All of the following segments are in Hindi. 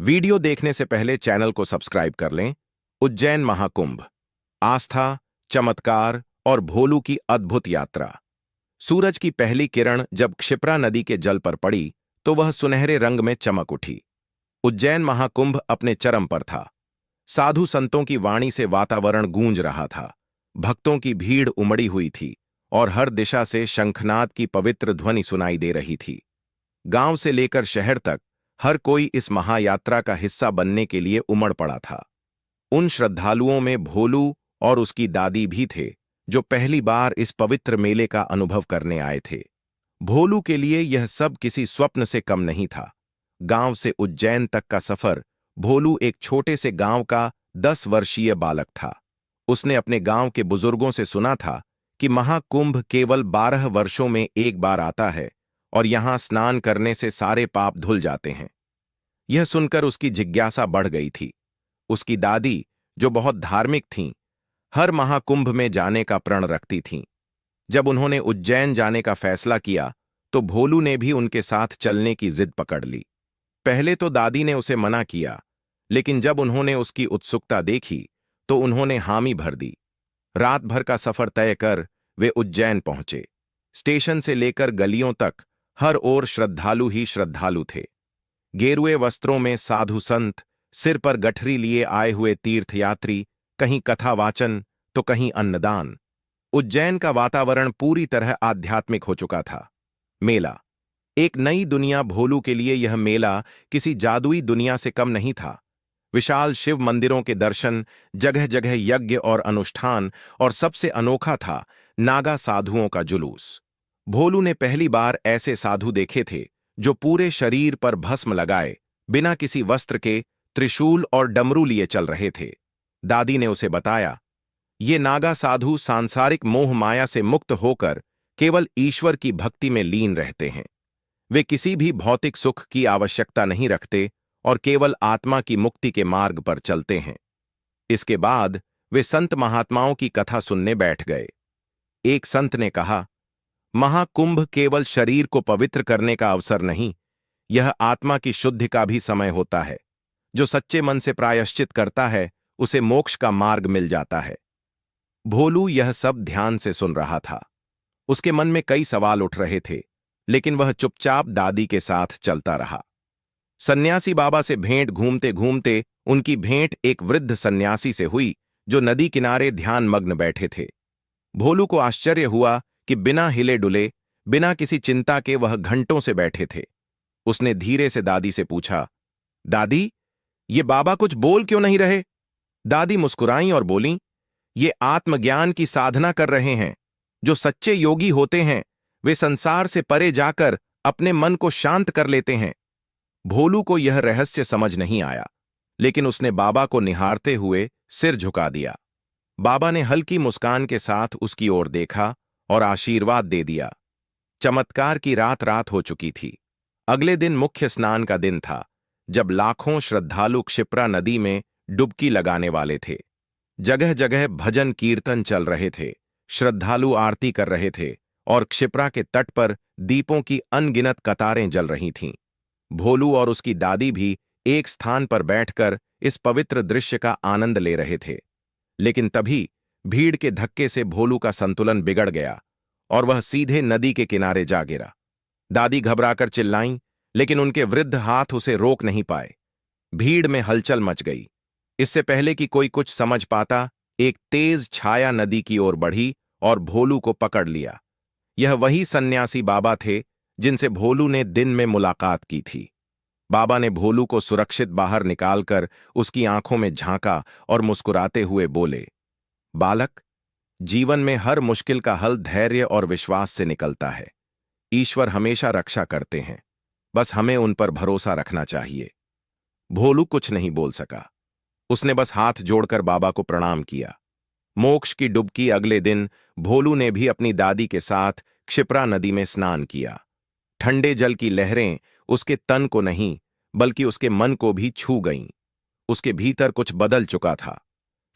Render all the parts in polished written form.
वीडियो देखने से पहले चैनल को सब्सक्राइब कर लें। उज्जैन महाकुंभ, आस्था, चमत्कार और भोलू की अद्भुत यात्रा। सूरज की पहली किरण जब क्षिप्रा नदी के जल पर पड़ी तो वह सुनहरे रंग में चमक उठी। उज्जैन महाकुंभ अपने चरम पर था। साधु संतों की वाणी से वातावरण गूंज रहा था। भक्तों की भीड़ उमड़ी हुई थी और हर दिशा से शंखनाद की पवित्र ध्वनि सुनाई दे रही थी। गांव से लेकर शहर तक हर कोई इस महायात्रा का हिस्सा बनने के लिए उमड़ पड़ा था। उन श्रद्धालुओं में भोलू और उसकी दादी भी थे, जो पहली बार इस पवित्र मेले का अनुभव करने आए थे। भोलू के लिए यह सब किसी स्वप्न से कम नहीं था। गांव से उज्जैन तक का सफर। भोलू एक छोटे से गांव का 10 वर्षीय बालक था। उसने अपने गांव के बुजुर्गों से सुना था कि महाकुंभ केवल 12 वर्षों में एक बार आता है और यहां स्नान करने से सारे पाप धुल जाते हैं। यह सुनकर उसकी जिज्ञासा बढ़ गई थी। उसकी दादी, जो बहुत धार्मिक थीं, हर महाकुंभ में जाने का प्रण रखती थीं। जब उन्होंने उज्जैन जाने का फैसला किया तो भोलू ने भी उनके साथ चलने की जिद पकड़ ली। पहले तो दादी ने उसे मना किया, लेकिन जब उन्होंने उसकी उत्सुकता देखी तो उन्होंने हामी भर दी। रात भर का सफर तय कर वे उज्जैन पहुंचे। स्टेशन से लेकर गलियों तक हर ओर श्रद्धालु ही श्रद्धालु थे। गेरुए वस्त्रों में साधु संत, सिर पर गठरी लिए आए हुए तीर्थयात्री, कहीं कथावाचन तो कहीं अन्नदान। उज्जैन का वातावरण पूरी तरह आध्यात्मिक हो चुका था। मेला, एक नई दुनिया। भोलू के लिए यह मेला किसी जादुई दुनिया से कम नहीं था। विशाल शिव मंदिरों के दर्शन, जगह जगह यज्ञ और अनुष्ठान, और सबसे अनोखा था नागा साधुओं का जुलूस। भोलू ने पहली बार ऐसे साधु देखे थे जो पूरे शरीर पर भस्म लगाए, बिना किसी वस्त्र के, त्रिशूल और डमरू लिए चल रहे थे। दादी ने उसे बताया, ये नागा साधु सांसारिक मोह माया से मुक्त होकर केवल ईश्वर की भक्ति में लीन रहते हैं। वे किसी भी भौतिक सुख की आवश्यकता नहीं रखते और केवल आत्मा की मुक्ति के मार्ग पर चलते हैं। इसके बाद वे संत महात्माओं की कथा सुनने बैठ गए। एक संत ने कहा, महाकुंभ केवल शरीर को पवित्र करने का अवसर नहीं, यह आत्मा की शुद्धि का भी समय होता है। जो सच्चे मन से प्रायश्चित करता है उसे मोक्ष का मार्ग मिल जाता है। भोलू यह सब ध्यान से सुन रहा था। उसके मन में कई सवाल उठ रहे थे, लेकिन वह चुपचाप दादी के साथ चलता रहा। सन्यासी बाबा से भेंट घूमते घूमते उनकी भेंट एक वृद्ध सन्यासी से हुई, जो नदी किनारे ध्यान मग्न बैठे थे। भोलू को आश्चर्य हुआ कि बिना हिले डुले, बिना किसी चिंता के वह घंटों से बैठे थे। उसने धीरे से दादी से पूछा, दादी, ये बाबा कुछ बोल क्यों नहीं रहे? दादी मुस्कुराईं और बोलीं, ये आत्मज्ञान की साधना कर रहे हैं। जो सच्चे योगी होते हैं वे संसार से परे जाकर अपने मन को शांत कर लेते हैं। भोलू को यह रहस्य समझ नहीं आया, लेकिन उसने बाबा को निहारते हुए सिर झुका दिया। बाबा ने हल्की मुस्कान के साथ उसकी ओर देखा और आशीर्वाद दे दिया। चमत्कार की रात हो चुकी थी। अगले दिन मुख्य स्नान का दिन था, जब लाखों श्रद्धालु क्षिप्रा नदी में डुबकी लगाने वाले थे। जगह जगह भजन कीर्तन चल रहे थे, श्रद्धालु आरती कर रहे थे और क्षिप्रा के तट पर दीपों की अनगिनत कतारें जल रही थीं। भोलू और उसकी दादी भी एक स्थान पर बैठकर इस पवित्र दृश्य का आनंद ले रहे थे। लेकिन तभी भीड़ के धक्के से भोलू का संतुलन बिगड़ गया और वह सीधे नदी के किनारे जा गिरा। दादी घबराकर चिल्लाईं, लेकिन उनके वृद्ध हाथ उसे रोक नहीं पाए। भीड़ में हलचल मच गई। इससे पहले कि कोई कुछ समझ पाता, एक तेज छाया नदी की ओर बढ़ी और भोलू को पकड़ लिया। यह वही सन्यासी बाबा थे जिनसे भोलू ने दिन में मुलाकात की थी। बाबा ने भोलू को सुरक्षित बाहर निकालकर उसकी आंखों में झांका और मुस्कुराते हुए बोले, बालक, जीवन में हर मुश्किल का हल धैर्य और विश्वास से निकलता है। ईश्वर हमेशा रक्षा करते हैं, बस हमें उन पर भरोसा रखना चाहिए। भोलू कुछ नहीं बोल सका। उसने बस हाथ जोड़कर बाबा को प्रणाम किया। मोक्ष की डुबकी अगले दिन भोलू ने भी अपनी दादी के साथ क्षिप्रा नदी में स्नान किया। ठंडे जल की लहरें उसके तन को नहीं, बल्कि उसके मन को भी छू गईं। उसके भीतर कुछ बदल चुका था।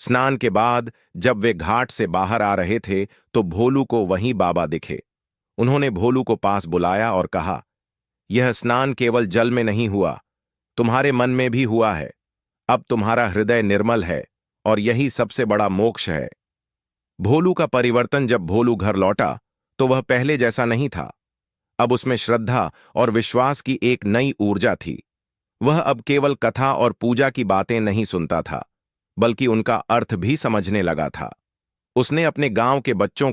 स्नान के बाद जब वे घाट से बाहर आ रहे थे तो भोलू को वहीं बाबा दिखे। उन्होंने भोलू को पास बुलाया और कहा, यह स्नान केवल जल में नहीं हुआ, तुम्हारे मन में भी हुआ है। अब तुम्हारा हृदय निर्मल है और यही सबसे बड़ा मोक्ष है। भोलू का परिवर्तन। जब भोलू घर लौटा तो वह पहले जैसा नहीं था। अब उसमें श्रद्धा और विश्वास की एक नई ऊर्जा थी। वह अब केवल कथा और पूजा की बातें नहीं सुनता था, बल्कि उनका अर्थ भी समझने लगा था। उसने अपने गांव के बच्चों